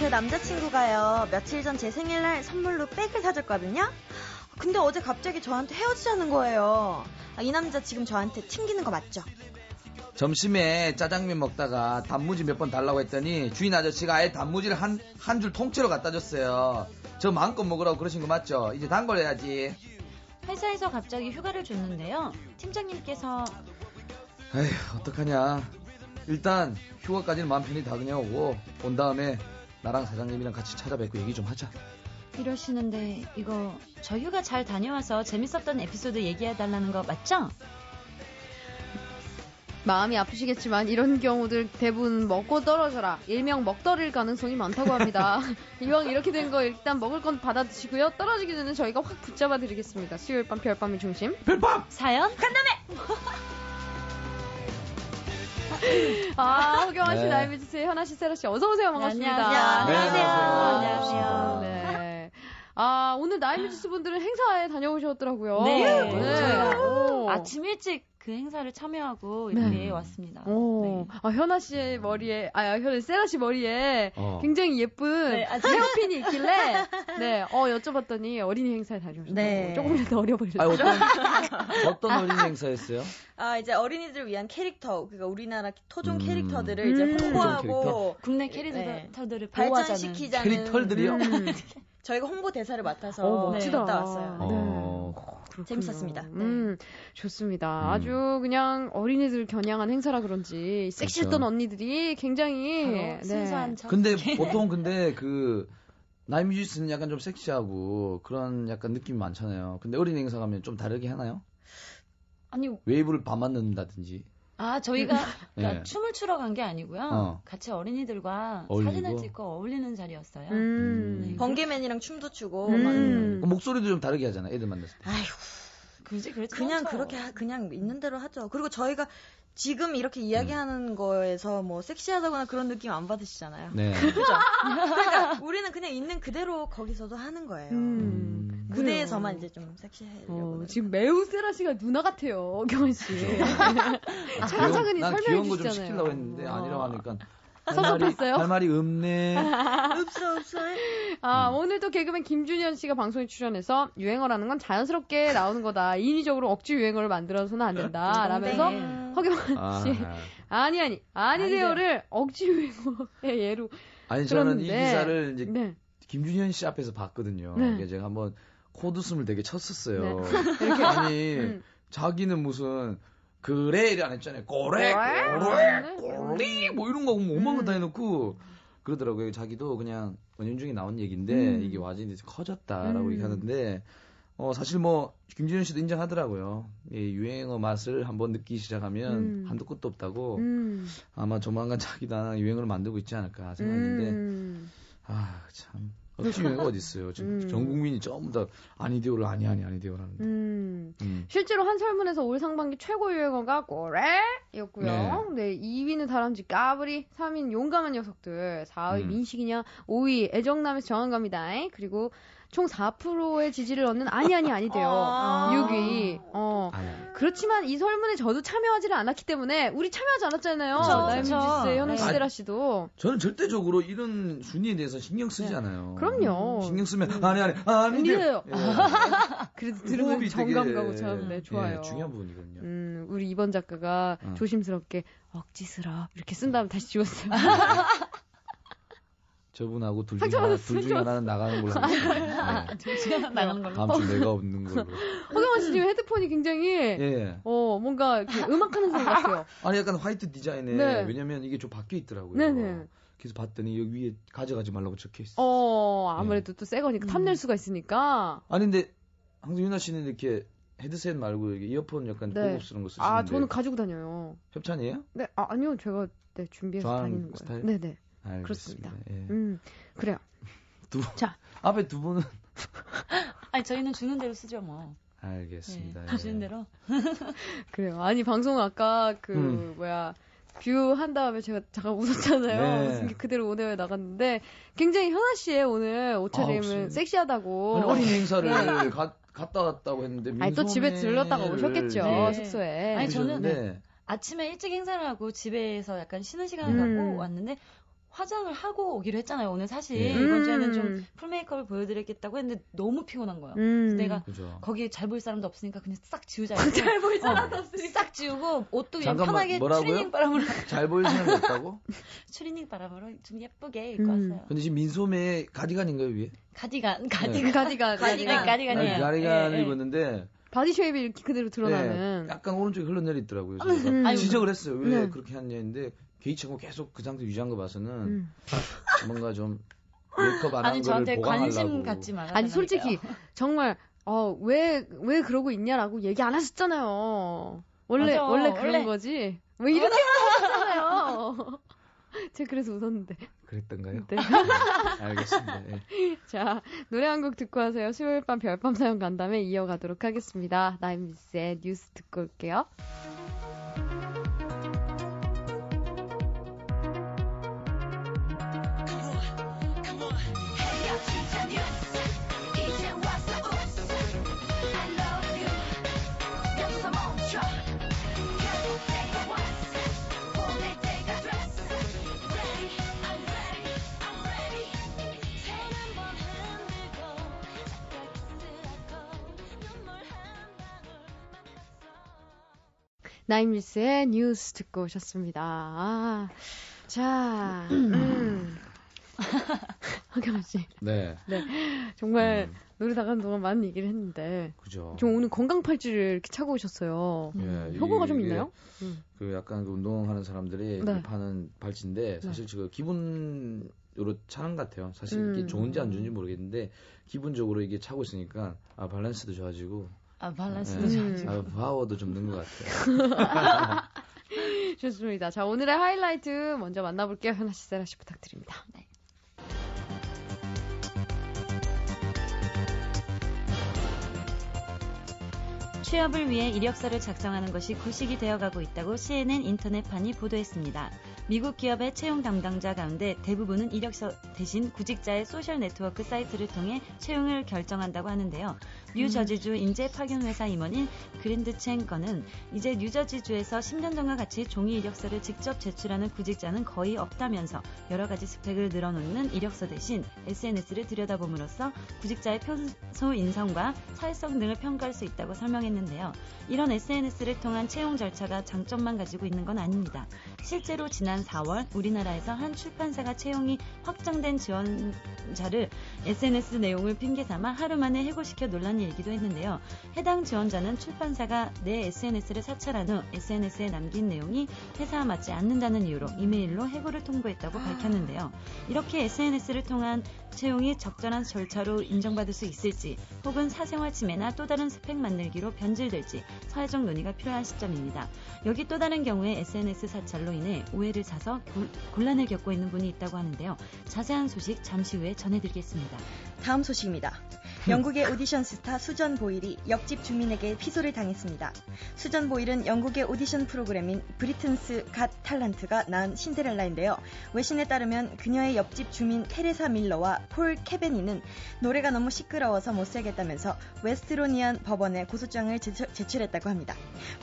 제 남자친구가요, 며칠 전 제 생일날 선물로 백을 사줬거든요. 근데 어제 갑자기 저한테 헤어지자는 거예요. 이 남자 지금 저한테 튕기는 거 맞죠? 점심에 짜장면 먹다가 단무지 몇 번 달라고 했더니 주인 아저씨가 아예 단무지를 한 줄 통째로 갖다 줬어요. 저 마음껏 먹으라고 그러신 거 맞죠? 이제 단골해야지. 회사에서 갑자기 휴가를 줬는데요. 팀장님께서 에휴, 어떡하냐. 일단 휴가까지는 마음 편히 다그녀오고 온 다음에 나랑 사장님이랑 같이 찾아뵙고 얘기 좀 하자. 이러시는데 이거 저 휴가 잘 다녀와서 재밌었던 에피소드 얘기해달라는 거 맞죠? 마음이 아프시겠지만 이런 경우들 대부분 먹고 떨어져라. 일명 먹떨일 가능성이 많다고 합니다. 이왕 이렇게 된 거 일단 먹을 건 받아드시고요. 떨어지게 되는 저희가 확 붙잡아 드리겠습니다. 수요일 밤 별밤의 중심. 별밤! 사연 간담회! 허경환 씨, 네. 나이뮤지 씨, 현아 씨, 세라 씨, 어서 오세요. 반갑습니다. 안녕하세요. 안녕하세요. 네. 오늘 나이뮤지스 분들은 행사에 다녀오셨더라고요. 네. 저희가 오. 아침 일찍 그 행사를 참여하고 이렇게 왔습니다. 네. 현아 씨의 머리에, 세라 씨 머리에 굉장히 예쁜 네, 헤어핀이 있길래, 네, 여쭤봤더니 어린이 행사에 다녀오셨다고. 네. 조금이라도 어려 보이셨죠? 어떤 어린이 행사였어요? 이제 어린이들을 위한 캐릭터, 그러니까 우리나라 토종 캐릭터들을 토종 이제 홍보하고 캐릭터? 국내 네. 캐릭터들을 보호하자는 발전시키자는 캐릭터들이요? 저희가 홍보 대사를 맡아서 멋지다. 갔다 왔어요. 그렇군요. 재밌었습니다. 좋습니다. 아주 그냥 어린이들 겨냥한 행사라 그런지 섹시했던 언니들이 굉장히 순수한 척. 근데 보통 그 나이뮤지스는 약간 좀 섹시하고 그런 약간 느낌이 많잖아요. 근데 어린이 행사 가면 좀 다르게 하나요? 아니 웨이브를 반만 넣는다든지. 저희가 그러니까 네. 춤을 추러 간 게 아니고요. 같이 어린이들과 어울리고? 사진을 찍고 어울리는 자리였어요. 네. 번개맨이랑 춤도 추고 목소리도 좀 다르게 하잖아요. 애들 만났을 때. 아휴, 굳이 그렇지 그냥 않죠. 그렇게 그냥 있는 대로 하죠. 그리고 저희가 지금 이렇게 이야기하는 거에서 뭐 섹시하다거나 그런 느낌 안 받으시잖아요. 네. 그죠? 그러니까 우리는 그냥 있는 그대로 거기서도 하는 거예요. 무대에서만 이제 좀 섹시하려고. 지금 매우 세라 씨가 누나 같아요, 경환 씨. 차근차근히 난 설명해 귀여운 거 좀 주시잖아요. 시키려고 했는데 아니라고 하니까 섭섭했어요? 할 말이 없네. 없어. 오늘도 개그맨 김준현 씨가 방송에 출연해서 유행어라는 건 자연스럽게 나오는 거다. 인위적으로 억지 유행어를 만들어서는 안 된다. 라면서 허경환 씨. 아니래요를 억지 유행어의 예로. 아니, 저는 이 들었는데. 기사를 이제 네. 김준현 씨 앞에서 봤거든요. 네. 이게 제가 한번 코드숨을 되게 쳤었어요. 네. 이렇게 아니, 자기는 무슨 그래 안 했잖아요. 꼬래 꼬리 뭐 이런 거 오만 거 다 해놓고 그러더라고요. 자기도 그냥 은연중에 나온 얘기인데 이게 완전히 커졌다라고 얘기하는데 사실 뭐 김준현 씨도 인정하더라고요. 이 유행어 맛을 한번 느끼기 시작하면 한도 끝도 없다고. 아마 조만간 자기도 하나 유행어를 만들고 있지 않을까 생각했는데 참 억지 유행어가 어디 있어요. 지금 전 국민이 전부 다 아니디오를 아니디오를 하는데. 실제로 한 설문에서 올 상반기 최고 유행어가 꼬레였고요. 네, 2위는 다람쥐 까불이, 3위는 용감한 녀석들, 4위 민식이냐, 5위 애정남에서 정한갑니다. 그리고 총 4%의 지지를 얻는 아니돼요. 6위. 그렇지만 이 설문에 저도 참여하지를 않았기 때문에 우리 참여하지 않았잖아요. 나이뮤지스의 현우 씨, 세라 씨도. 저는 절대적으로 이런 순위에 대해서 신경 쓰지 않아요. 그럼요. 신경 쓰면 아니돼요. 그래도 들으면 정감 가고 참 좋아요. 중요한 부분이거든요. 우리 이번 작가가 조심스럽게 억지스럽 이렇게 쓴 다음에 다시 지웠어요. 저분하고 둘 중에 하나는 나가는 걸로 하겠습니다. 둘 중에 하나 나가는 걸로. 다음 주 내가 없는 걸로. 허경환 씨 지금 헤드폰이 굉장히 뭔가 이렇게 음악하는 소리 같아요. 아니 약간 화이트 디자인에 왜냐면 이게 좀 바뀌어 있더라고요. 네네. 그래서 봤더니 여기 위에 가져가지 말라고 적혀 있어. 아무래도 또 새 거니까 탐낼 수가 있으니까. 아니 근데 항상 윤아 씨는 이렇게 헤드셋 말고 이렇게 이어폰 약간 고급스러운 거 쓰시는데. 저는 가지고 다녀요. 협찬이에요? 네, 아니요, 제가 준비해서 다니는 거예요. 스타일? 네네. 알겠습니다. 그렇습니다. 예. 그래요. 자, 앞에 두 분은 아니 저희는 주는 대로 쓰죠 뭐. 알겠습니다. 주는 대로. 그래요. 아니 방송 아까 뷰 한 다음에 제가 잠깐 웃었잖아요. 웃은 게 그대로 오네요에 나갔는데 굉장히 현아 씨의 오늘 옷차림은 섹시하다고. 어린이 행사를 갔다 왔다고 했는데 아니 또 집에 들렀다가 오셨겠죠. 숙소에. 아니 저는 아침에 일찍 행사를 하고 집에서 약간 쉬는 시간을 갖고 왔는데 화장을 하고 오기로 했잖아요. 오늘 사실 예. 이번 주에는 좀 풀 메이크업을 보여드리겠다고 했는데 너무 피곤한 거예요. 그래서 내가 그죠. 거기 잘 보일 사람도 없으니까 그냥 싹 지우자. 잘 보일 사람도 없으니까 싹 지우고 옷도 그냥 잠깐만, 편하게 뭐라고요? 추리닝 바람으로 잘 보이시는 게 없다고? 추리닝 바람으로 좀 예쁘게 입고 왔어요. 근데 지금 민소매 가디건인가요, 위에? 가디건. 가디건이에요. 가디건을 예. 입었는데 바디 쉐입이 이렇게 그대로 드러나는. 네, 약간 오른쪽에 흘러내리더라고요. 지적을 했어요. 왜 그렇게 했냐 했는데 개의치고 계속 그 상태 유지한 거 봐서는 뭔가 좀 메이크업 안 한 아니 거를 저한테 보강하려고. 관심 갖지 말아. 아니 솔직히 정말 왜 그러고 있냐라고 얘기 안 하셨잖아요. 원래 그런 거지. 왜 이렇게 하셨잖아요. 제가 그래서 웃었는데. 그랬던가요? 네. 알겠습니다. 예. 자, 노래 한 곡 듣고 하세요. 수요일 밤 별밤 사연 간담회 이어가도록 하겠습니다. 나인미스의 뉴스 듣고 올게요. 나인미스의 뉴스 듣고 오셨습니다. 자, 황경아 씨. 네. 정말 노래 나가는 동안 많은 얘기를 했는데, 그죠. 좀 오늘 건강팔찌를 이렇게 차고 오셨어요. 예, 효과가 좀 이게 있나요? 그 약간 그 운동하는 사람들이 네. 파는 발찌인데 사실 지금 기분으로 차는 것 같아요. 사실 이게 좋은지 안 좋은지 모르겠는데 기분적으로 이게 차고 있으니까 밸런스도 좋아지고 밸런스도 좋아지고 파워도 좀 는 것 같아요. 좋습니다. 자, 오늘의 하이라이트 먼저 만나볼게요. 현아 씨, 세라 씨 부탁드립니다. 네. 취업을 위해 이력서를 작성하는 것이 구식이 되어가고 있다고 CNN 인터넷판이 보도했습니다. 미국 기업의 채용 담당자 가운데 대부분은 이력서 대신 구직자의 소셜 네트워크 사이트를 통해 채용을 결정한다고 하는데요. 뉴저지주 인재 파견 회사 임원인 그랜드첸 건은 이제 뉴저지주에서 10년 전과 같이 종이 이력서를 직접 제출하는 구직자는 거의 없다면서 여러 가지 스펙을 늘어놓는 이력서 대신 SNS를 들여다봄으로써 구직자의 평소 인성과 사회성 등을 평가할 수 있다고 설명했는데요. 이런 SNS를 통한 채용 절차가 장점만 가지고 있는 건 아닙니다. 실제로 지난 4월 우리나라에서 한 출판사가 채용이 확정된 지원자를 SNS 내용을 핑계삼아 하루 만에 해고시켜 논란이 일기도 했는데요. 해당 지원자는 출판사가 내 SNS를 사찰한 후 SNS에 남긴 내용이 회사와 맞지 않는다는 이유로 이메일로 해고를 통보했다고 밝혔는데요. 이렇게 SNS를 통한 채용이 적절한 절차로 인정받을 수 있을지 혹은 사생활 침해나 또 다른 스펙 만들기로 변질될지 사회적 논의가 필요한 시점입니다. 여기 또 다른 경우에 SNS 사찰로 인해 오해를 사서 곤란을 겪고 있는 분이 있다고 하는데요. 자세한 소식 잠시 후에 전해드리겠습니다. 다음 소식입니다. 영국의 오디션 스타 수전 보일이 옆집 주민에게 피소를 당했습니다. 수전 보일은 영국의 오디션 프로그램인 브리튼스 갓 탤런트가 낳은 신데렐라인데요. 외신에 따르면 그녀의 옆집 주민 테레사 밀러와 폴 케베니는 노래가 너무 시끄러워서 못 살겠다면서 웨스트로니안 법원에 고소장을 제출했다고 합니다.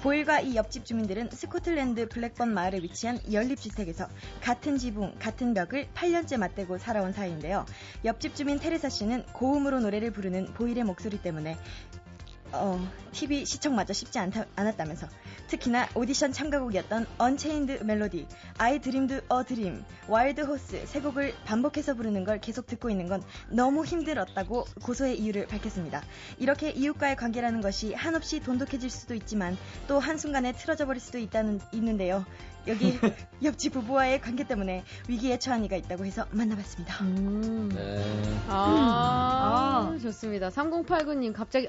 보일과 이 옆집 주민들은 스코틀랜드 블랙번 마을에 위치한 연립주택에서 같은 지붕, 같은 벽을 8년째 맞대고 살아온 사이인데요. 옆집 주민 테레사 씨는 고음으로 노래를 부르는 보일의 목소리 때문에 TV 시청마저 쉽지 않았다면서 특히나 오디션 참가곡이었던 언체인드 멜로디, I Dreamed a Dream, 와일드 호스 세 곡을 반복해서 부르는 걸 계속 듣고 있는 건 너무 힘들었다고 고소의 이유를 밝혔습니다. 이렇게 이웃과의 관계라는 것이 한없이 돈독해질 수도 있지만 또 한순간에 틀어져 버릴 수도 있는데요. 여기 옆집 부부와의 관계 때문에 위기에 처한 이가 있다고 해서 만나봤습니다. 네. 좋습니다. 3089님 갑자기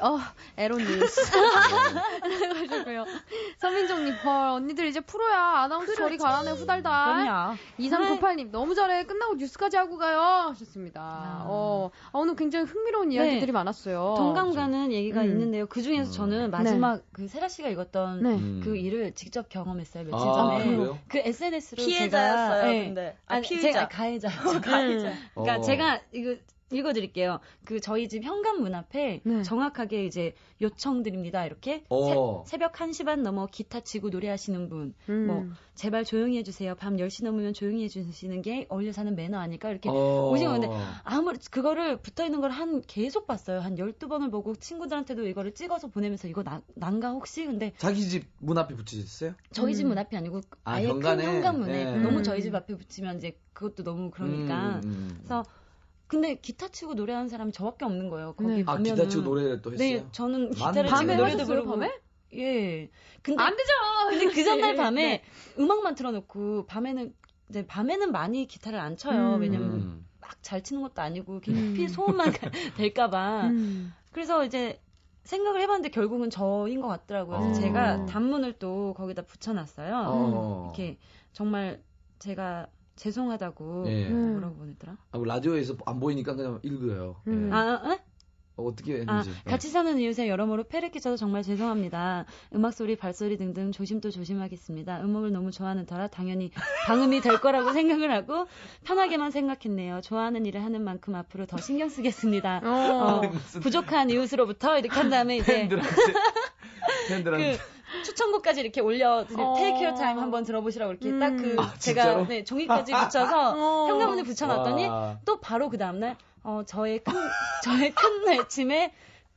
에로 뉴스 하셨고요. 서민정님 언니들 이제 프로야. 아나운서 저리 가라네 후달달. 그럼요. 2398님 너무 잘해. 끝나고 뉴스까지 하고 가요 하셨습니다. 오늘 굉장히 흥미로운 이야기들이 많았어요. 동감 가는 얘기가 있는데요. 그 중에서 저는 마지막 그 세라 씨가 읽었던 그 일을 직접 경험했어요. 며칠 전에. 그래요? 그 SNS로 피해자였어요. 제가, 근데 아니, 피의자. 제가 가해자였죠. 가해자. 그러니까 제가 이거 읽어드릴게요. 저희 집 현관 문 앞에 네. 정확하게 이제 요청드립니다. 이렇게 새벽 1시 반 넘어 기타 치고 노래하시는 분, 뭐 제발 조용히 해주세요. 밤 10시 넘으면 조용히 해주시는 게 어울려 사는 매너 아닐까 이렇게 오신 건데 아무리 그거를 붙어있는 걸 계속 봤어요. 한 12번을 보고 친구들한테도 이거를 찍어서 보내면서 이거 난가 혹시? 근데 자기 집 문 앞에 붙이셨어요? 저희 집 문 앞이 아니고 아예 큰 현관문에 너무 저희 집 앞에 붙이면 이제 그것도 너무 그러니까 그래서 근데 기타 치고 노래하는 사람이 저밖에 없는 거예요. 거기 보면은. 기타 치고 노래를 또 했어요? 네, 저는 기타를 치고 노래도 부르고. 밤에? 예. 근데 안 되죠. 근데 그 전날 밤에 음악만 틀어놓고 밤에는 많이 기타를 안 쳐요. 왜냐면 막 잘 치는 것도 아니고 깊이 소음만 될까봐. 그래서 이제 생각을 해봤는데 결국은 저인 것 같더라고요. 그래서 제가 단문을 또 거기다 붙여놨어요. 이렇게 정말 제가 죄송하다고 뭐라고 보냈더라? 라디오에서 안 보이니까 그냥 읽어요. 어떻게 했는지. 같이 사는 이웃에 여러모로 패를 끼쳐서 정말 죄송합니다. 음악 소리, 발소리 등등 조심도 조심하겠습니다. 음악을 너무 좋아하는 터라 당연히 방음이 될 거라고 생각을 하고 편하게만 생각했네요. 좋아하는 일을 하는 만큼 앞으로 더 신경 쓰겠습니다. 부족한 이웃으로부터 이렇게 한 다음에 이제 팬들한테 추천곡까지 이렇게 올려드릴 Take Your Time 한번 들어보시라고 이렇게 딱 제가 종이까지 붙여서 현관문에 붙여놨더니 또 바로 그 다음날 저의 큰 외침에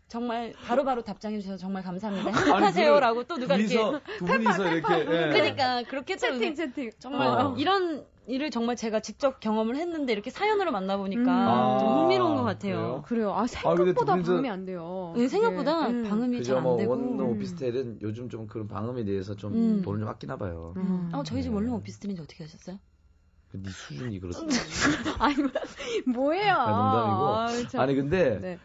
정말 바로바로 답장해 주셔서 정말 감사합니다. 행복하세요라고 또 누가 이렇게 두 분이서 이렇게 그러니까 그렇게 채팅 정말 이런 일을 정말 제가 직접 경험을 했는데 이렇게 사연으로 만나보니까 좀 흥미로운 것 같아요. 그래요. 생각보다 방음이 안 돼요. 네, 생각보다 방음이 잘 안 되고. 원룸 오피스텔은 요즘 좀 그런 방음에 대해서 좀 돈을 좀 아끼나 봐요. 저희 집 원룸 오피스텔인지 어떻게 하셨어요? 네 수준이 그렇지. 아니 뭐예요? 농담이고. 아니 근데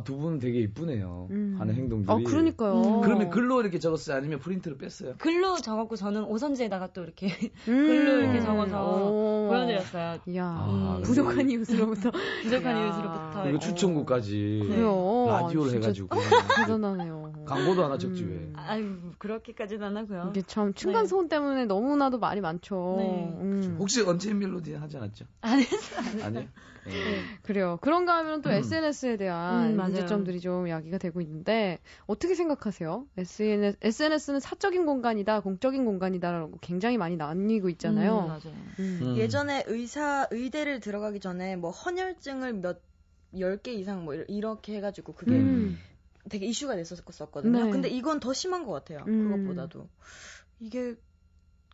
두 분 되게 이쁘네요. 하는 행동들이. 그러니까요. 그러면 글로 이렇게 적었어요? 아니면 프린트를 뺐어요? 글로 적었고 저는 오선지에다가 또 이렇게 글로 이렇게 적어서 보여드렸어요. 이야, 부족한 이웃으로부터. 그리고 추천곡까지. 그래요. 라디오를 해가지고. 대단하네요. 광고도 하나 적지 왜. 아유, 그렇게까지는 안 하고요. 이게 참 층간소음 때문에 너무나도 말이 많죠. 혹시 언체인 멜로디 하지 않았죠? 안 했어요. 아니요? 그래요. 그런가 하면 또 SNS에 대한 문제점들이 좀 이야기가 되고 있는데 어떻게 생각하세요? SNS는 사적인 공간이다, 공적인 공간이다라고 굉장히 많이 나뉘고 있잖아요. 맞아요. 예전에 의대를 들어가기 전에 뭐 헌혈증을 10개 이상 뭐 이렇게 해가지고 그게 되게 이슈가 됐었거든요. 근데 이건 더 심한 것 같아요. 그것보다도. 이게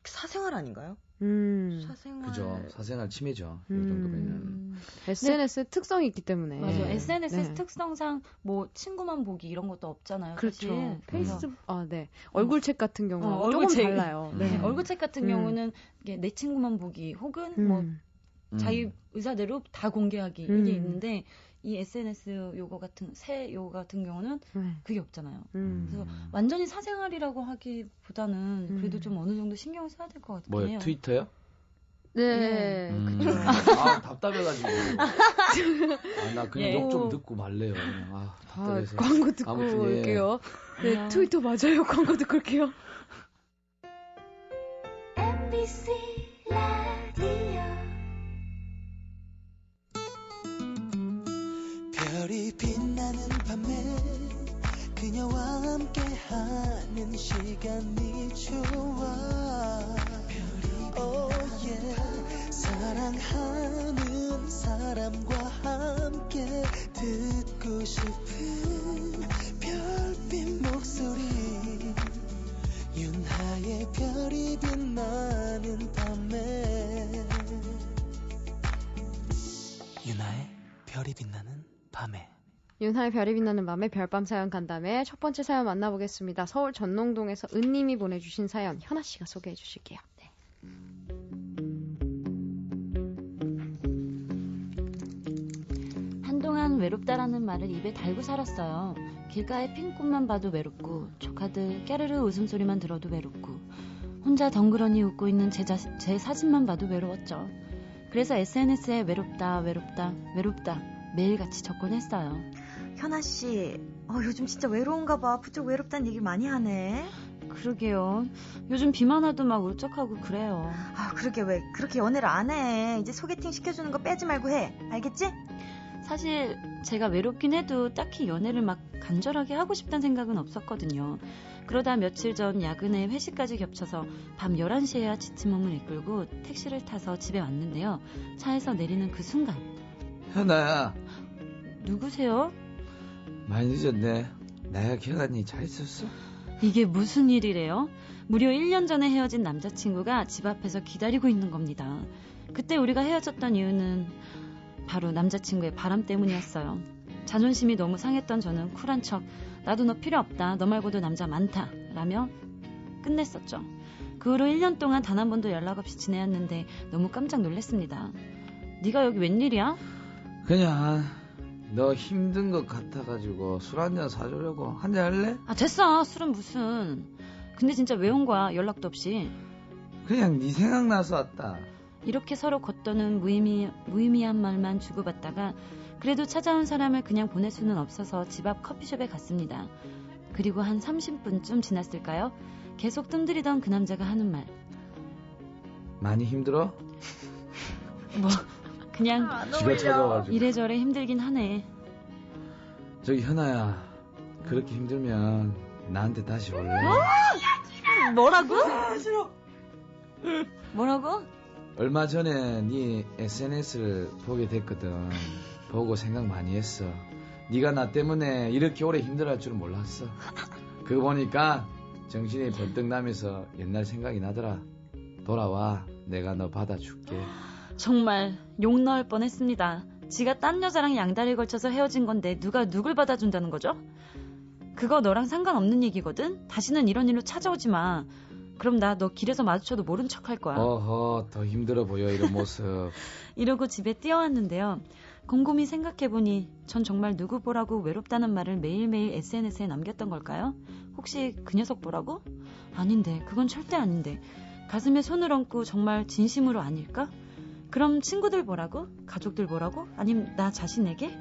사생활 아닌가요? 사생활. 그죠. 사생활 침해죠. 이 정도면. SNS의 특성이 있기 때문에. 맞아요. SNS의 특성상 뭐 친구만 보기 이런 것도 없잖아요. 그렇죠. 사실. 페이스북, 얼굴책 같은 경우는 조금 달라요. 얼굴책 같은 경우는 이게 내 친구만 보기 혹은 뭐 자기 의사대로 다 공개하기 이게 있는데 이 SNS 요거 같은 새 요거 같은 경우는 그게 없잖아요. 그래서 완전히 사생활이라고 하기보다는 그래도 좀 어느 정도 신경을 써야 될 것 같긴 해요. 뭐요? 트위터요? 네. 그쵸. 답답해가지고. 나 그냥 욕 좀 듣고 말래요. 답답해서. 광고 듣고 올게요. 네, 트위터 맞아요. 광고 듣고 올게요. MBC 라디오 별이 빛나는 밤에 그녀와 함께하는 시간이 좋아. 별이 사랑하는 사람과 함께 듣고 싶은 별빛 목소리. 윤하의 별이 빛나는 밤에. 윤하의 별이 빛나는 밤에. 윤하의 별이 빛나는 밤에 별밤 사연 간담회 첫 번째 사연 만나보겠습니다. 서울 전농동에서 은님이 보내주신 사연 현아씨가 소개해 주실게요. 네. 한동안 외롭다라는 말을 입에 달고 살았어요. 길가의 핀꽃만 봐도 외롭고 조카들 깨르르 웃음소리만 들어도 외롭고 혼자 덩그러니 웃고 있는 제 사진만 봐도 외로웠죠. 그래서 SNS에 외롭다 매일같이 적곤 했어요. 현아씨, 요즘 진짜 외로운가 봐. 부쩍 외롭다는 얘기를 많이 하네. 그러게요. 요즘 비만 와도 막 울적하고 그래요. 아, 그러게 왜 그렇게 연애를 안 해. 이제 소개팅 시켜주는 거 빼지 말고 해. 알겠지? 사실 제가 외롭긴 해도 딱히 연애를 막 간절하게 하고 싶다는 생각은 없었거든요. 그러다 며칠 전 야근에 회식까지 겹쳐서 밤 11시에야 지친 몸을 이끌고 택시를 타서 집에 왔는데요. 차에서 내리는 그 순간. 현아야, 누구세요? 많이 늦었네. 나야 기억하니 잘 있었어? 이게 무슨 일이래요? 무려 1년 전에 헤어진 남자친구가 집 앞에서 기다리고 있는 겁니다. 그때 우리가 헤어졌던 이유는 바로 남자친구의 바람 때문이었어요. 자존심이 너무 상했던 저는 쿨한 척 나도 너 필요 없다. 너 말고도 남자 많다. 라며 끝냈었죠. 그 후로 1년 동안 단 한 번도 연락 없이 지내었는데 너무 깜짝 놀랐습니다. 네가 여기 웬일이야? 그냥 너 힘든 것 같아가지고 술 한잔 사주려고. 한잔 할래? 아 됐어. 술은 무슨. 근데 진짜 왜 온 거야? 연락도 없이. 그냥 네 생각나서 왔다. 이렇게 서로 겉도는 무의미한 말만 주고받다가 그래도 찾아온 사람을 그냥 보낼 수는 없어서 집 앞 커피숍에 갔습니다. 그리고 한 30분쯤 지났을까요? 계속 뜸들이던 그 남자가 하는 말. 많이 힘들어? 뭐 그냥 지가 찾아와가지고. 이래저래 힘들긴 하네. 저기 현아야, 그렇게 힘들면 나한테 다시 올래? 뭐라고? 뭐라고? 얼마 전에 네 SNS를 보게 됐거든. 보고 생각 많이 했어. 네가 나 때문에 이렇게 오래 힘들어할 줄은 몰랐어. 그거 보니까 정신이 번뜩 나면서 옛날 생각이 나더라. 돌아와, 내가 너 받아줄게. 정말 욕 넣을 뻔했습니다. 지가 딴 여자랑 양다리 걸쳐서 헤어진 건데 누가 누굴 받아준다는 거죠? 그거 너랑 상관없는 얘기거든? 다시는 이런 일로 찾아오지 마. 그럼 나 너 길에서 마주쳐도 모른 척 할 거야. 어허, 더 힘들어 보여 이런 모습. 이러고 집에 뛰어왔는데요. 곰곰이 생각해보니 전 정말 누구 보라고 외롭다는 말을 매일매일 SNS에 남겼던 걸까요? 혹시 그 녀석 보라고? 아닌데, 그건 절대 아닌데. 가슴에 손을 얹고 정말 진심으로 아닐까? 그럼 친구들 보라고? 가족들 보라고? 아님 나 자신에게?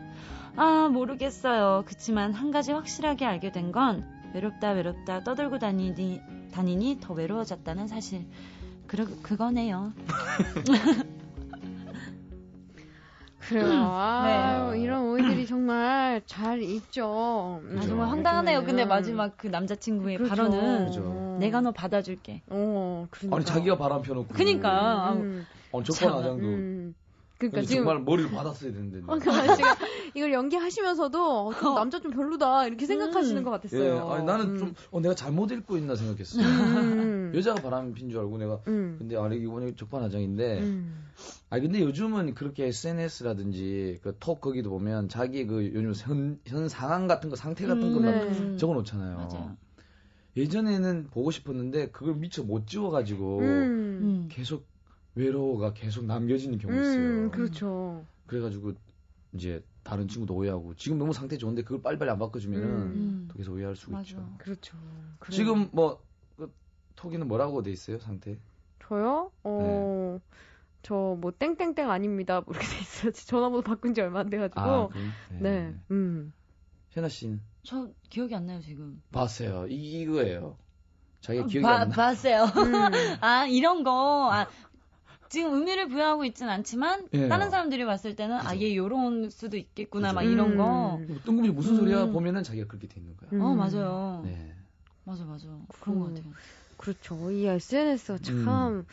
아, 모르겠어요. 그치만 한 가지 확실하게 알게 된 건 외롭다 떠들고 다니니 더 외로워졌다는 사실. 그거네요. 그래요. 아, 이런 오이들이 정말 잘 있죠. 아, 정말 황당하네요. 근데 마지막 그 남자친구의 그렇죠. 발언은 그죠. 내가 너 받아줄게. 그러니까. 아니 자기가 바람 펴놓고. 그니까. 적반하장도. 그러니까 지금 정말 머리를 받았어야 되는데. 그 아저씨가 이걸 연기하시면서도 남자 좀 별로다 이렇게 생각하시는 것 같았어요. 예, 아니 나는 좀 내가 잘못 읽고 있나 생각했어. 여자가 바람 핀 줄 알고 내가. 근데 아니 이번에 적반하장인데. 아니 근데 요즘은 그렇게 SNS라든지 그 톡 거기도 보면 자기 그 요즘 현 상황 같은 거 상태 같은 것만 적어놓잖아요. 맞아요. 예전에는 보고 싶었는데 그걸 미처 못 지워가지고 계속 외로워가 계속 남겨지는 경우 있어요. 그렇죠. 그래가지고 이제 다른 친구도 오해하고 지금 너무 상태 좋은데 그걸 빨리빨리 안 바꿔주면은 또 계속 오해할 수가 맞아. 있죠. 그렇죠. 지금 뭐 그, 톡에는 뭐라고 돼 있어요 상태? 저요? 네. 저 뭐 땡땡땡 아닙니다. 뭐 이렇게 돼 있어요. 전화번호 바꾼 지 얼마 안 돼가지고. 아, 네. 현아 씨는 저 기억이 안 나요 지금. 봤어요. 이거예요. 자기가 기억이 안 나. 봤어요. 아 이런 거. 지금 의미를 부여하고 있진 않지만 예. 다른 사람들이 봤을 때는 그죠. 얘 요런 수도 있겠구나 그죠. 막 이런 거. 뜬금없이 무슨 소리야 보면은 자기가 그렇게 돼 있는 거야. 맞아요. 네. 맞아. 그런 것 같아요. 그렇죠. 이 SNS가 참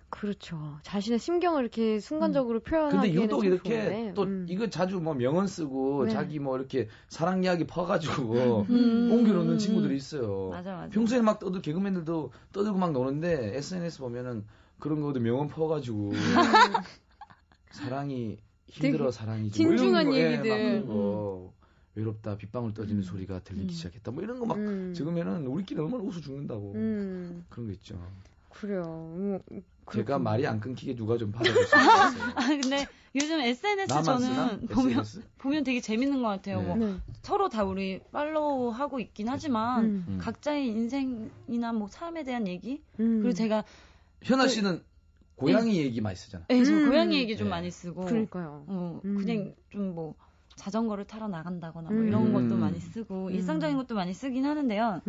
그렇죠. 자신의 심경을 이렇게 순간적으로 표현하기에는 근데 유독 참 이렇게 좋은데. 또 이거 자주 뭐 명언 쓰고 네. 자기 뭐 이렇게 사랑 이야기 퍼가지고 옮겨놓는 친구들이 있어요. 맞아. 평소에 막 개그맨들도 떠들고 막 노는데 SNS 보면은 그런 거도 명언 퍼가지고 사랑이 힘들어 사랑이 진중한 뭐 이런 거, 얘기들. 막 그런 거 외롭다 빗방울 떠지는 소리가 들리기 시작했다 뭐 이런 거 막 적으면은 우리끼리 얼마나 웃어 죽는다고 그런 거 있죠. 그래요. 제가 말이 안 끊기게 누가 좀 받아줄 수 있어요. 근데 요즘 SNS 나만 저는 쓰나? SNS? 보면 되게 재밌는 것 같아요. 네. 뭐 서로 다 우리 팔로우 하고 있긴 하지만 각자의 인생이나 뭐 삶에 대한 얘기 그리고 제가 현아 씨는 고양이 얘기 많이 쓰잖아. 저 고양이 얘기 좀 네. 많이 쓰고 그러니까요. 그냥 좀 뭐 자전거를 타러 나간다거나 뭐 이런 것도 많이 쓰고 일상적인 것도 많이 쓰긴 하는데요.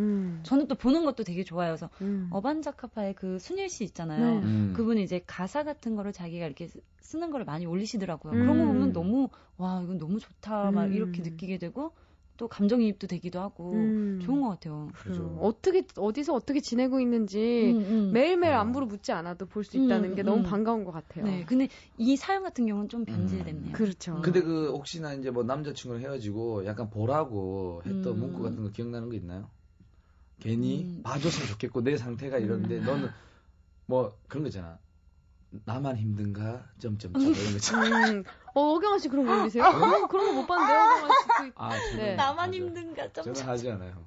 저는 또 보는 것도 되게 좋아요. 그래서 어반자카파의 그 순일 씨 있잖아요. 그분이 이제 가사 같은 거를 자기가 이렇게 쓰는 거를 많이 올리시더라고요. 그런 거 보면 너무 와 이건 너무 좋다 막 이렇게 느끼게 되고 또 감정이입도 되기도 하고 좋은 것 같아요. 그렇죠. 어디서 어떻게 지내고 있는지 매일매일 안부로 묻지 않아도 볼 수 있다는 게 너무 반가운 것 같아요. 네, 근데 이 사연 같은 경우는 좀 변질됐네요. 그렇죠. 근데 그 혹시나 이제 뭐 남자친구랑 헤어지고 약간 보라고 했던 문구 같은 거 기억나는 거 있나요? 괜히 봐줬으면 좋겠고 내 상태가 이런데 너는 뭐 그런 거 있잖아. 나만 힘든가? 점점점 이런 거 있잖아. 어경아 씨 그런 거 올리세요? 그런 거 못 봤는데요, 어경아 씨. 저는 네. 나만 힘든가? 저는 하지 않아요.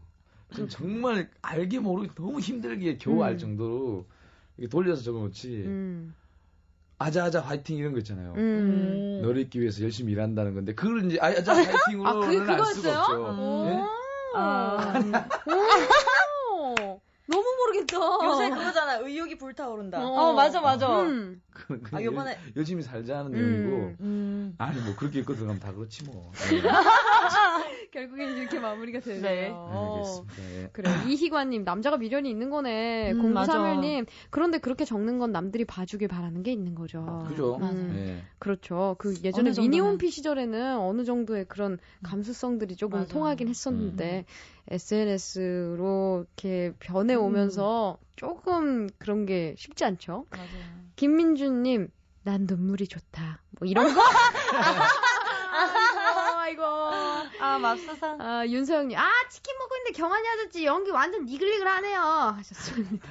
전 정말 알게 모르게 너무 힘들게 겨우 알 정도로 이렇게 돌려서 적어놓지. 아자아자 화이팅 이런 거 있잖아요. 너를 잊기 위해서 열심히 일한다는 건데 그걸 이제 아자아자 화이팅으로는 알 수가 없죠. 예? 너무 모르겠다. 요새 그거잖아. 의욕이 불타오른다. 맞아. 요번에 열심히 살자는 내용이고 아니 뭐 그렇게 읽고 들어가면 다 그렇지 뭐. 결국엔 이렇게 마무리가 되네요. 네. 알겠습니다. 예. 그래 이희관님 남자가 미련이 있는 거네. 맞아. 0931님 그런데 그렇게 적는 건 남들이 봐주길 바라는 게 있는 거죠. 그죠? 맞아요. 그렇죠. 그 예전에 어느 정도는. 미니홈피 시절에는 어느 정도의 그런 감수성들이 조금 맞아. 통하긴 했었는데 SNS로 이렇게 변해오면서 조금 그런 게 쉽지 않죠. 맞아요. 김민주님 난 눈물이 좋다. 뭐 이런 거. 아이고. 맙소사. 윤서영님 치킨 먹고 있는데 경환이 아저씨 연기 완전 니글니글하네요 하셨습니다.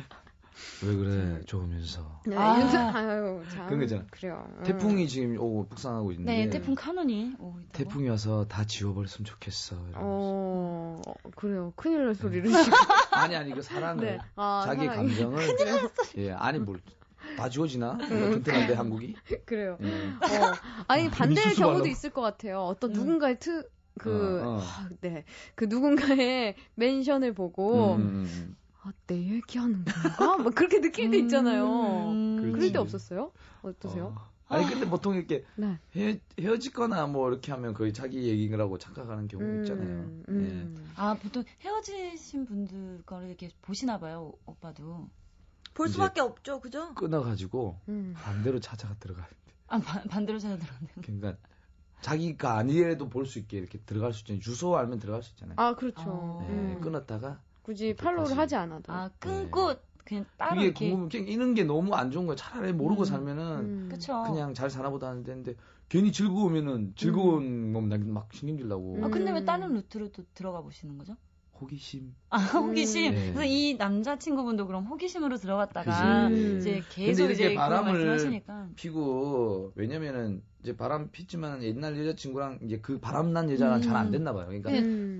왜 그래 좋으면서. 네, 아유 참. 그런 거 있잖아. 그래요. 태풍이 지금 오고 북상하고 있는데. 네, 태풍 카눈이 오고 있다고. 태풍이 와서 다 지워버렸으면 좋겠어. 이러면서. 그래요. 큰일 날 소리를 지금. 아니 그 사랑을 네. 자기 사랑이. 감정을 예 아니 뭘 다 지워지나? 튼튼한데 한국이? 그래요. 예. 아니 반대의 수수 경우도 발라고. 있을 것 같아요. 어떤 누군가의 어. 네. 그 누군가의 멘션을 보고 내 얘기하는 건가? 뭐 그렇게 느낄 때 있잖아요. 그럴 그렇지. 때 없었어요? 어떠세요? 아니 근데 보통 이렇게 네. 헤어지거나 뭐 이렇게 하면 거의 자기 얘기라고 착각하는 경우 있잖아요. 예. 보통 헤어지신 분들 거를 이렇게 보시나 봐요, 오빠도. 볼 이제 수밖에 없죠, 그죠? 끊어가지고 반대로 찾아가 들어가야 돼. 반대로 찾아 들어갔네요. 그러니까 자기가 아니래도 볼 수 있게 이렇게 들어갈 수 있잖아요. 주소 알면 들어갈 수 있잖아요. 그렇죠. 예, 끊었다가 굳이 팔로우를 하지 않아도. 끊고 그냥 따로 그게 이렇게. 궁금 이런 게 너무 안 좋은 거야. 차라리 모르고 살면은 그쵸. 그냥 잘 사나보다 하는 데인데 괜히 즐거우면은 즐거운 몸 막 신경질 나고. 근데 왜 다른 루트로 또 들어가 보시는 거죠? 호기심. 호기심. 네. 그래서 이 남자친구분도 그럼 호기심으로 들어갔다가 이제 계속 근데 이제 이렇게 바람을 말씀하시니까. 피고 왜냐면은 이제 바람 피지만 옛날 여자친구랑 이제 그 바람난 여자랑 잘 안 됐나 봐요. 그러니까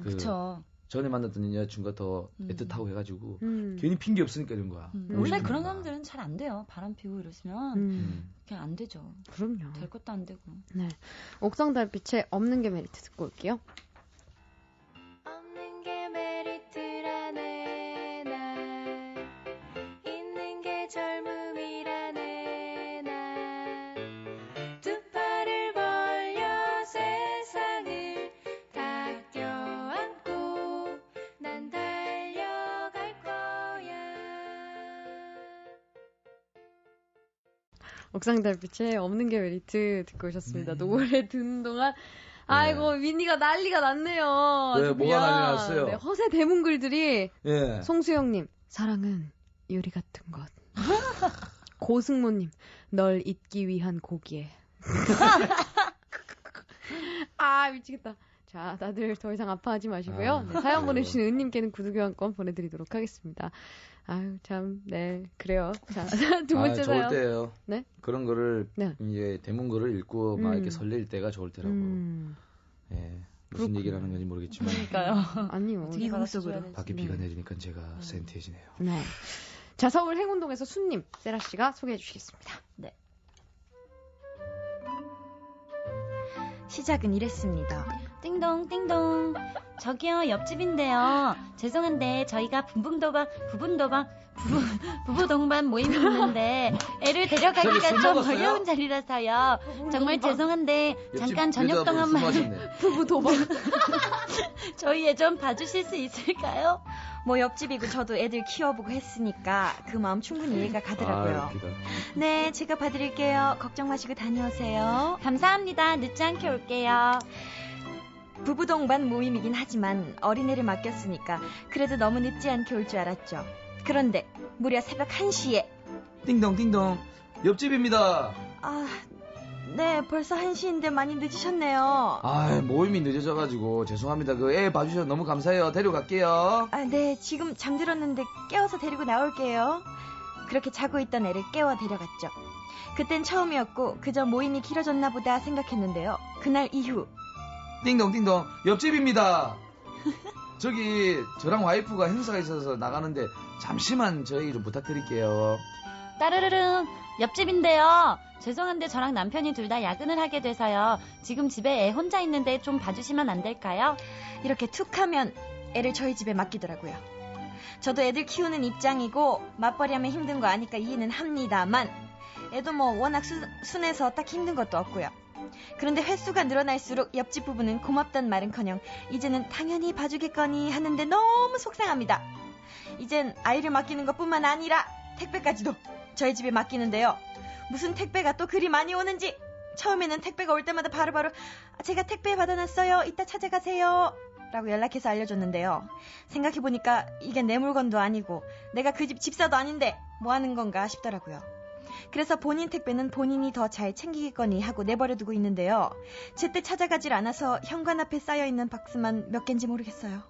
그쵸. 전에 만났던 여자친구가 더 애틋하고 해가지고 괜히 핑계 없으니까 이런 거야. 원래 그런 사람들은 잘 안 돼요. 바람 피고 이러시면 그냥 안 되죠. 그럼요. 될 것도 안 되고. 네. 옥상 달빛에 없는 게 메리트 듣고 올게요. 없는 게 메리트라네 난 있는 게 젊음이라네 난 두 팔을 벌려 세상을 다 껴안고 난 달려갈 거야. 옥상 달빛에 없는 게 메리트 듣고 오셨습니다. 노래 듣는 동안 아이고 민니가 난리가 났네요. 네, 아주 뭐가 그냥. 난리 났어요? 네, 허세 대문글들이 예. 송수영님 사랑은 유리 같은 것. 고승모님 널 잊기 위한 고기에. 미치겠다. 자, 다들 더 이상 아파하지 마시고요. 네, 사연 보내주신 은님께는 구두 교환권 보내드리도록 하겠습니다. 아유 참, 네 그래요. 자, 두 번째 좋을 사연. 때예요. 네? 그런 거를 네. 이제 대문글을 읽고 막 이렇게 설렐 때가 좋을 때라고. 예. 무슨 얘기를 하는 건지 모르겠지만 그러니까요. 아니요. 미국 속으로. 밖에 비가 내리니까 제가 센티해지네요. 네. 자, 서울 행운동에서 순님 세라 씨가 소개해 주시겠습니다. 네. 시작은 이랬습니다. 띵동 띵동. 저기요, 옆집인데요. 죄송한데 저희가 부부 동반 모임이 있는데 애를 데려가기가 좀 어려운 자리라서요. 정말 죄송한데 잠깐 저녁 동안만 부부 도박. 저희 애 좀 봐주실 수 있을까요? 뭐 옆집이고 저도 애들 키워보고 했으니까 그 마음 충분히 이해가 가더라고요. 네, 제가 봐드릴게요. 걱정 마시고 다녀오세요. 감사합니다. 늦지 않게 올게요. 부부 동반 모임이긴 하지만 어린애를 맡겼으니까 그래도 너무 늦지 않게 올 줄 알았죠. 그런데 무려 새벽 1시에 띵동 옆집입니다. 네, 벌써 1시인데 많이 늦으셨네요. 모임이 늦어져가지고 죄송합니다. 그 애 봐주셔서 너무 감사해요. 데려갈게요. 네, 지금 잠들었는데 깨워서 데리고 나올게요. 그렇게 자고 있던 애를 깨워 데려갔죠. 그땐 처음이었고 그저 모임이 길어졌나 보다 생각했는데요. 그날 이후 띵동 옆집입니다. 저기 저랑 와이프가 행사가 있어서 나가는데 잠시만 저희 좀 부탁드릴게요. 따르르릉, 옆집인데요. 죄송한데 저랑 남편이 둘 다 야근을 하게 돼서요. 지금 집에 애 혼자 있는데 좀 봐주시면 안 될까요? 이렇게 툭 하면 애를 저희 집에 맡기더라고요. 저도 애들 키우는 입장이고 맞벌이 하면 힘든 거 아니까 이해는 합니다만 애도 뭐 워낙 순해서 딱 힘든 것도 없고요. 그런데 횟수가 늘어날수록 옆집 부부는 고맙단 말은커녕 이제는 당연히 봐주겠거니 하는데 너무 속상합니다. 이젠 아이를 맡기는 것뿐만 아니라 택배까지도 저희 집에 맡기는데요. 무슨 택배가 또 그리 많이 오는지 처음에는 택배가 올 때마다 바로바로 제가 택배 받아놨어요. 이따 찾아가세요. 라고 연락해서 알려줬는데요. 생각해보니까 이게 내 물건도 아니고 내가 그 집 집사도 아닌데 뭐 하는 건가 싶더라고요. 그래서 본인 택배는 본인이 더 잘 챙기겠거니 하고 내버려두고 있는데요. 제때 찾아가질 않아서 현관 앞에 쌓여있는 박스만 몇 개인지 모르겠어요.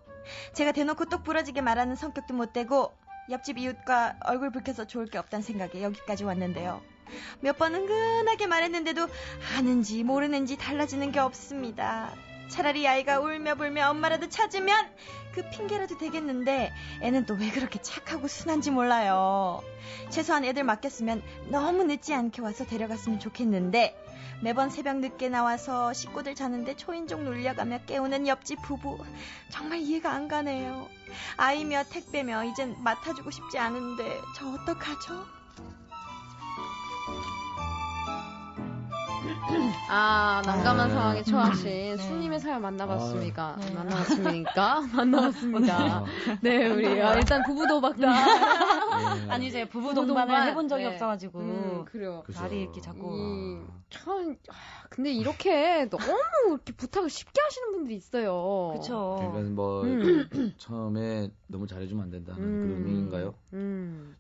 제가 대놓고 똑 부러지게 말하는 성격도 못되고 옆집 이웃과 얼굴 붉혀서 좋을 게 없다는 생각에 여기까지 왔는데요. 몇 번 은근하게 말했는데도 아는지 모르는지 달라지는 게 없습니다. 차라리 아이가 울며불며 엄마라도 찾으면 그 핑계라도 되겠는데 애는 또 왜 그렇게 착하고 순한지 몰라요. 최소한 애들 맡겼으면 너무 늦지 않게 와서 데려갔으면 좋겠는데 매번 새벽 늦게 나와서 식구들 자는데 초인종 눌려가며 깨우는 옆집 부부 정말 이해가 안 가네요. 아이며 택배며 이젠 맡아주고 싶지 않은데 저 어떡하죠? 난감한 상황에 처하신 수님의 사연 만나봤습니까? 만나봤습니다. 네, 우리 일단 부부 도박가. 아니 제가 부부 동반을 해본 적이 없어가지고 그래요. 말이 이렇게 자꾸 참 근데 이렇게 너무 이렇게 부탁을 쉽게 하시는 분들이 있어요. 그렇죠. 그러니까 뭐 처음에 너무 잘해주면 안 된다는 그런 의미인가요?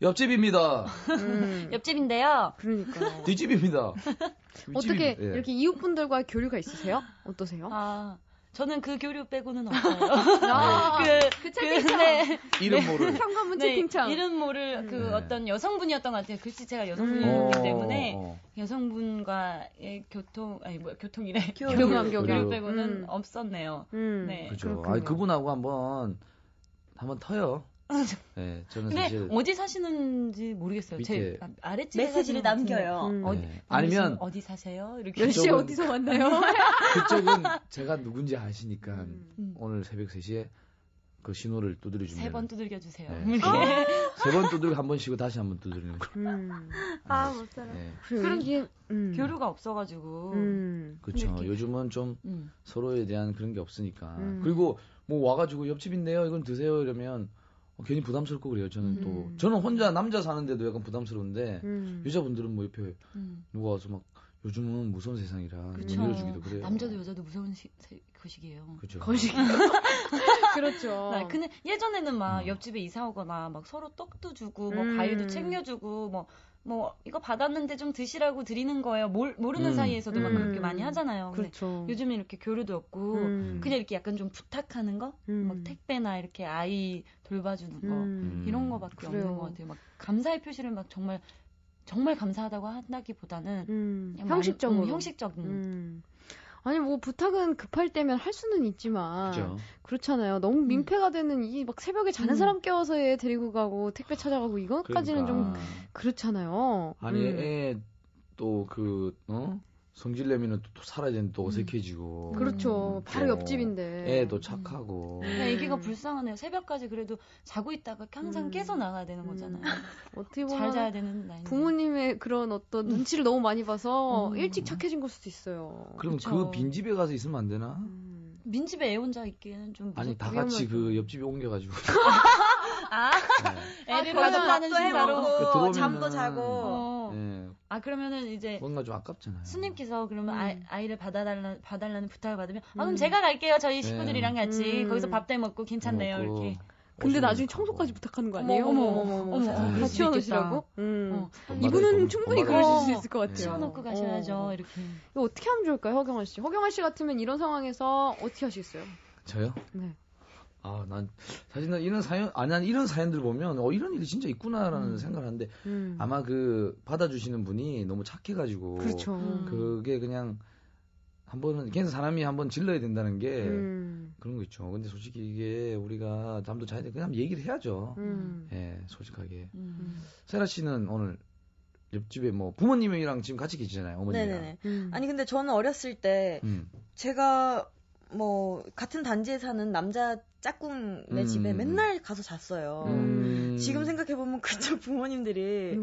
옆집입니다. 옆집인데요. 그러니까요. 뒷집입니다. 어떻게 이렇게 이웃분들과 교류가 있으세요? 어떠세요? 저는 그 교류 빼고는 없어요. 그 채팅창. 이름 모를. 현관문 채팅창. 이름 모를 어떤 여성분이었던 것 같아요. 글씨체가 여성분이었기 때문에 여성분과의 교통이래. 교류 빼고는 없었네요. 네. 그렇죠. 그분하고 한번 터요. 네, 저는 사실 어디 사시는지 모르겠어요. 제 아랫집에 메시지를 남겨요. 아니면 어디 사세요? 이렇게 몇 시에 어디서 만나요? 그쪽은 제가 누군지 아시니까 오늘 새벽 3시에 그 신호를 두드려주면 3번 두들겨 주세요. 네. 3번 두들고 한 번 쉬고 다시 한 번 두드리는 거. 못 살아. 네. 그런 게 교류가 없어가지고. 그렇죠. 요즘은 좀 서로에 대한 그런 게 없으니까. 그리고 뭐 와가지고 옆집인데요. 이건 드세요 이러면 괜히 부담스럽고 그래요. 저는 저는 혼자 남자 사는데도 약간 부담스러운데 여자분들은 뭐 옆에 누가 와서 막 요즘은 무서운 세상이라 밀어주기도 그래요. 남자도 여자도 무서운 거시기예요. 그렇죠. 그렇죠. 근데 예전에는 막 옆집에 이사 오거나 막 서로 떡도 주고 뭐 과일도 챙겨주고 뭐 이거 받았는데 좀 드시라고 드리는 거예요. 모르는 사이에서도 막 그렇게 많이 하잖아요. 근데 그렇죠. 요즘에 이렇게 교류도 없고 그냥 이렇게 약간 좀 부탁하는 거, 막 택배나 이렇게 아이 돌봐주는 거 이런 거밖에 없는 것 같아요. 막 감사의 표시를 막 정말 감사하다고 한다기보다는 형식적으로. 형식적인. 아니 뭐 부탁은 급할 때면 할 수는 있지만 그렇죠. 그렇잖아요. 너무 민폐가 되는 이 막 새벽에 자는 사람 깨워서 애 데리고 가고 택배 찾아가고 이것까지는 좀 그렇잖아요. 아니 애 또 성질 내면은 또 살아야 되는데 또 어색해지고. 그렇죠. 바로 또 옆집인데. 애도 착하고. 애기가 불쌍하네요. 새벽까지 그래도 자고 있다가 항상 깨서 나가야 되는 거잖아요. 어떻게 잘 보면 자야 되는 나이인데. 부모님의 그런 어떤 눈치를 너무 많이 봐서 일찍 착해진 걸 수도 있어요. 그럼 그쵸. 그 빈집에 가서 있으면 안 되나? 민집에 애 혼자 있기에는 좀 아니, 무섭고 다 같이 위험하죠. 그 옆집에 옮겨가지고. 아, 네. 애를 거기서 가족하는 밥도 신사로. 해먹고 들어오면은- 잠도 자고. 어. 네. 아, 그러면은 이제 뭔가 좀 아깝잖아요. 스님께서 그러면 아이를 봐달라는 부탁을 받으면 아, 그럼 음. 제가 갈게요. 저희 식구들이랑 같이 음. 거기서 밥도 해먹고 괜찮네요. 먹고 이렇게. 근데 오시면 나중에 가고. 청소까지 부탁하는 거 아니에요? 어머, 세상에. 그럴 같이 수도 치워놓으시라고? 어. 이분은 충분히 엄마가 그러실 수 있을 것 같아요. 치워놓고 가셔야죠. 이렇게. 이거 어떻게 하면 좋을까요, 허경환 씨? 허경환 씨 같으면 이런 상황에서 어떻게 하시겠어요? 저요? 네. 아, 사실 난 이런 난 이런 사연들 보면 이런 일이 진짜 있구나라는 생각을 하는데 아마 그 받아주시는 분이 너무 착해가지고 그렇죠. 그게 그냥 한 번은 걔는 사람이 한번 질러야 된다는 게 그런 거 있죠. 근데 솔직히 이게 우리가 잠도 자야 돼 그냥 얘기를 해야죠. 예, 솔직하게. 세라 씨는 오늘 옆집에 뭐 부모님이랑 지금 같이 계시잖아요, 어머님이랑. 네네네. 아니 근데 저는 어렸을 때 제가 뭐 같은 단지에 사는 남자 짝꿍네 집에 맨날 가서 잤어요. 지금 생각해보면 그쪽 부모님들이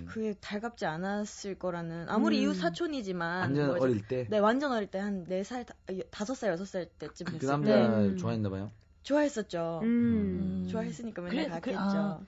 그게 달갑지 않았을 거라는 아무리 이웃 사촌이지만 완전 뭐 이제- 어릴 때. 네, 완전 어릴 때 한 4살, 5살, 6살 때쯤 됐을 그 때 남자 좋아했나 봐요. 좋아했었죠. 좋아했으니까 맨날 가겠죠. 아,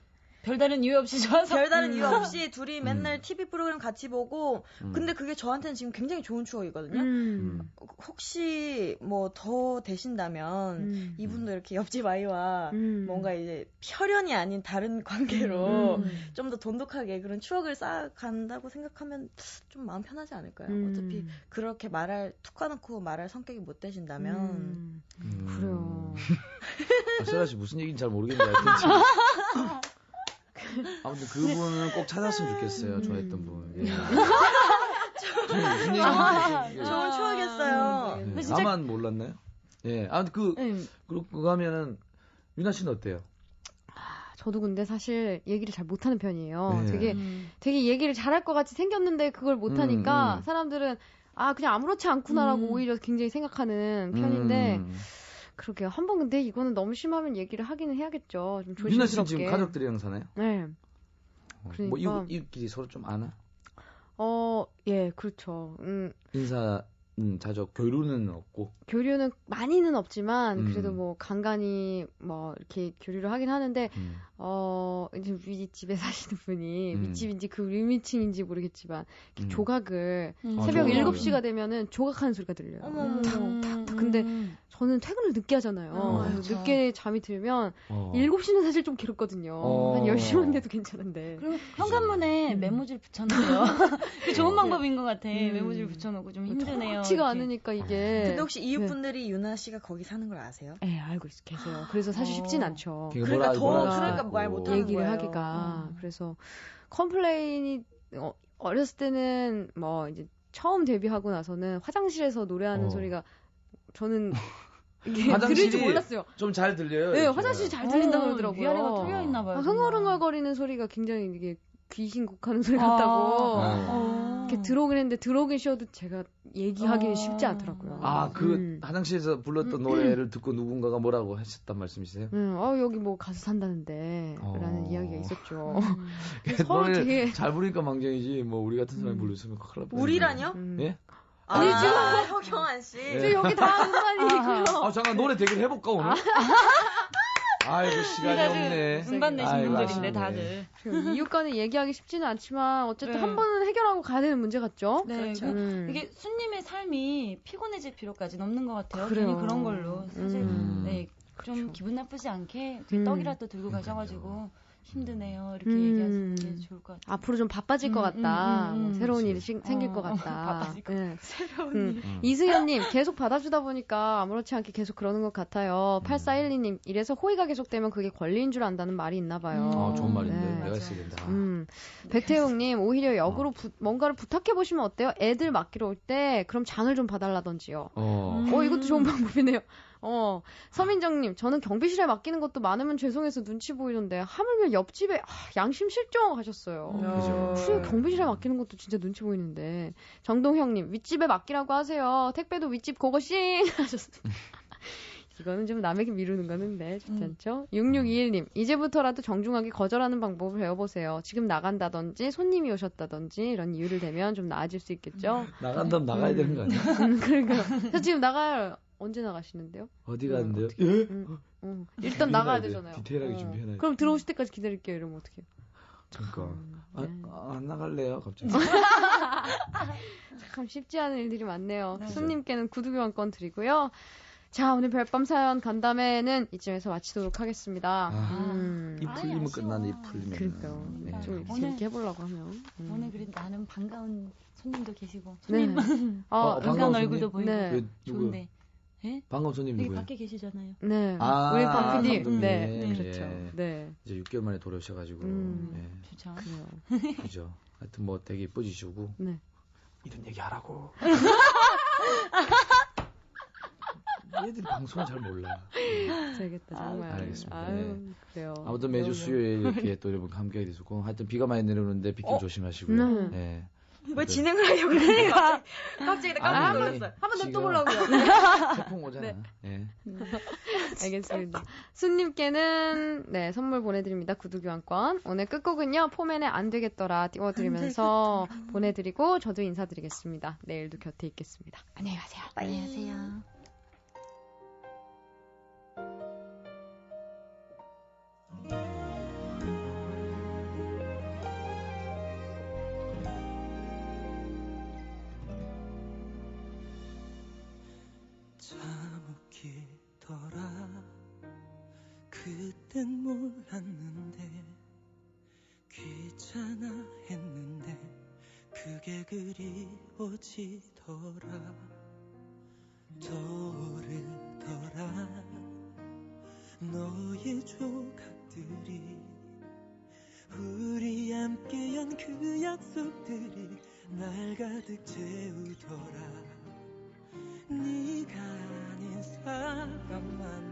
별다른 이유 없이 좋아서. 별다른 이유 없이 둘이 맨날 TV 프로그램 같이 보고 근데 그게 저한테는 지금 굉장히 좋은 추억이거든요. 혹시 뭐 더 되신다면 이분도 이렇게 옆집 아이와 뭔가 이제 혈연이 아닌 다른 관계로 좀 더 돈독하게 그런 추억을 쌓아간다고 생각하면 좀 마음 편하지 않을까요? 어차피 그렇게 툭 까놓고 말할 성격이 못 되신다면 그래요. 세라 씨 무슨 얘기인지 잘 모르겠는데 하여튼 지금 아무튼 그분은 꼭 찾았으면 좋겠어요. 좋아했던 분. 예. 무슨 얘기인지 좋은 추억이었어요. 네, 나만 몰랐나요? 예. 아무튼 그거 하면은 유나 씨는 어때요? 저도 근데 사실 얘기를 잘 못하는 편이에요. 네. 되게 얘기를 잘할 것 같이 생겼는데 그걸 못하니까 사람들은 그냥 아무렇지 않구나라고 오히려 굉장히 생각하는 편인데 그러게요. 한번 근데 이거는 너무 심하면 얘기를 하기는 해야겠죠. 좀 조심스럽게. 유나 씨 지금 가족들이랑 사나요? 네. 그러니까. 뭐 이웃끼리 서로 좀 아나? 예, 그렇죠. 인사 자주 교류는 없고. 교류는 많이는 없지만 그래도 뭐 간간히 뭐 이렇게 교류를 하긴 하는데 이제 윗집에 사시는 분이 윗집인지 그 윗층인지 모르겠지만 조각을 새벽 조각을. 7시가 되면은 조각하는 소리가 들려요. 탁탁탁. 근데 저는 퇴근을 늦게 하잖아요. 그래서 그렇죠. 늦게 잠이 들면 7시는 사실 좀 괴롭거든요. 한 10시만 돼도 괜찮은데. 그리고 현관문에 메모지를 붙여놓으세요. 그게 좋은 방법인 것 같아. 메모지를 붙여놓고 좀 힘드네요. 통치가 이렇게. 않으니까 이게. 근데 혹시 이웃분들이 유나 씨가 거기 사는 걸 아세요? 예, 알고 계세요. 그래서 사실 쉽진 않죠. 그러니까 그러니까 말 못 못하는 얘기를 거예요. 하기가. 그래서 컴플레인이 어렸을 때는 뭐 이제 처음 데뷔하고 나서는 화장실에서 노래하는 소리가 저는 이게 들을 줄 몰랐어요. 좀 잘 들려요. 네, 이렇게. 화장실이 잘 들린다 그러더라고요. 위아래가 뚫려 있나 봐요. 흥얼흥얼거리는 소리가 굉장히 이게 귀신 곡하는 소리 같다고. 이렇게 들어오긴 했는데 들어오긴 쉬어도 제가 얘기하기는 쉽지 않더라고요. 그 화장실에서 불렀던 노래를 듣고 누군가가 뭐라고 하셨단 말씀이세요? 여기 뭐 가서 산다는데 라는 이야기가 있었죠. 노래 되게 잘 부르니까 망정이지 뭐 우리 같은 사람이 부르면 큰일 날 뻔했네. 우리라뇨? 예? 아니죠. 허경환 씨. 예. 여기 다 음반이고요. 잠깐 노래 대결 해볼까 오늘? 아이고 시간이 없네. 음반 내신 아이고, 분들인데 아쉽네. 다들. 이웃과는 얘기하기 쉽지는 않지만 어쨌든 네. 한 번은 해결하고 가야 되는 문제 같죠? 네, 그렇죠. 이게 수님의 삶이 피곤해질 필요까지는 없는 것 같아요. 그래요. 괜히 그런 걸로 사실 네, 좀 그렇죠. 기분 나쁘지 않게 떡이라도 들고 가셔가지고 힘드네요. 이렇게 얘기하시는 게 좋을 것 같아요. 앞으로 좀 바빠질 것 같다. 뭐 새로운 일이 그렇지. 생길 것 같다. 바빠질 것 네. 새로운 일. 이승현님, 계속 받아주다 보니까 아무렇지 않게 계속 그러는 것 같아요. 8412님, 이래서 호의가 계속되면 그게 권리인 줄 안다는 말이 있나 봐요. 좋은 말인데 네. 내가 써야 된다. 백태웅님, 오히려 역으로 뭔가를 부탁해보시면 어때요? 애들 맡기러 올 때, 그럼 장을 좀 봐달라던지요. 이것도 좋은 방법이네요. 서민정님, 저는 경비실에 맡기는 것도 많으면 죄송해서 눈치 보이던데 하물며 옆집에 양심 실종 하셨어요. 그죠. 경비실에 맡기는 것도 진짜 눈치 보이는데. 정동형님, 윗집에 맡기라고 하세요. 택배도 윗집 고고싱 하셨어요. 이거는 좀 남에게 미루는 거는데 좋지 않죠? 6621님, 이제부터라도 정중하게 거절하는 방법을 배워보세요. 지금 나간다든지 손님이 오셨다든지 이런 이유를 대면 좀 나아질 수 있겠죠? 나간다면 나가야 되는 거 아니야? 그러니까요. 저 지금 언제 나가시는데요? 어디 가는데요? 일단 나가야 되잖아요. 디테일하게 준비해놔야 돼. 그럼 들어오실 때까지 기다릴게요. 이러면 어떡해요? 그러니까 안 나갈래요 갑자기. 참 쉽지 않은 일들이 많네요. 그렇죠. 손님께는 구두 교환권 드리고요. 자, 오늘 별밤 사연 간담회는 이쯤에서 마치도록 하겠습니다. 이 풀리면 끝나네, 이 풀리면. 그러니까요. 네, 좀 이렇게 오늘- 재밌게 해보려고 하면. 오늘 그래도 나는 반가운 손님도 계시고 네. 손님 반가운 반가운 손님? 얼굴도 보이고 네. 왜, 누구? 좋은데 예? 방금 손님 여기 누구예요? 밖에 계시잖아요. 네. 아, 우리 박 PD. 감독님. 네. 예. 그렇죠. 네. 이제 6개월 만에 돌아오셔가지고. 좋죠. 그래요. 그죠. 하여튼 뭐 되게 이뻐지시고. 네. 이런 얘기 하라고. 얘들이 방송을 잘 몰라. 되겠다, 정말. 알겠습니다. 아유, 그래요. 아무튼 매주 그럼요. 수요일 이렇게 또 여러분 함께 되셨고, 하여튼 비가 많이 내려오는데 빗길 조심하시고요. 네. 뭐 진행을 하려고 그러네요. 갑자기 나 깜짝 아니, 놀랐어요. 한 번 더 지금- 떠보려고요. 태풍 오잖아. 네. 알겠습니다. 순님께는 네, 선물 보내드립니다. 구두 교환권. 오늘 끝곡은요, 포맨의 안 되겠더라 띄워드리면서 보내드리고 저도 인사드리겠습니다. 내일도 곁에 있겠습니다. 안녕히 가세요. 안녕하세요. 참웃기더라. 그땐 몰랐는데 귀찮아 했는데 그게 그리워지더라. 떠오르더라. 너의 조각들이 우리 함께한 그 약속들이 날 가득 채우더라. 네가 아닌 사람만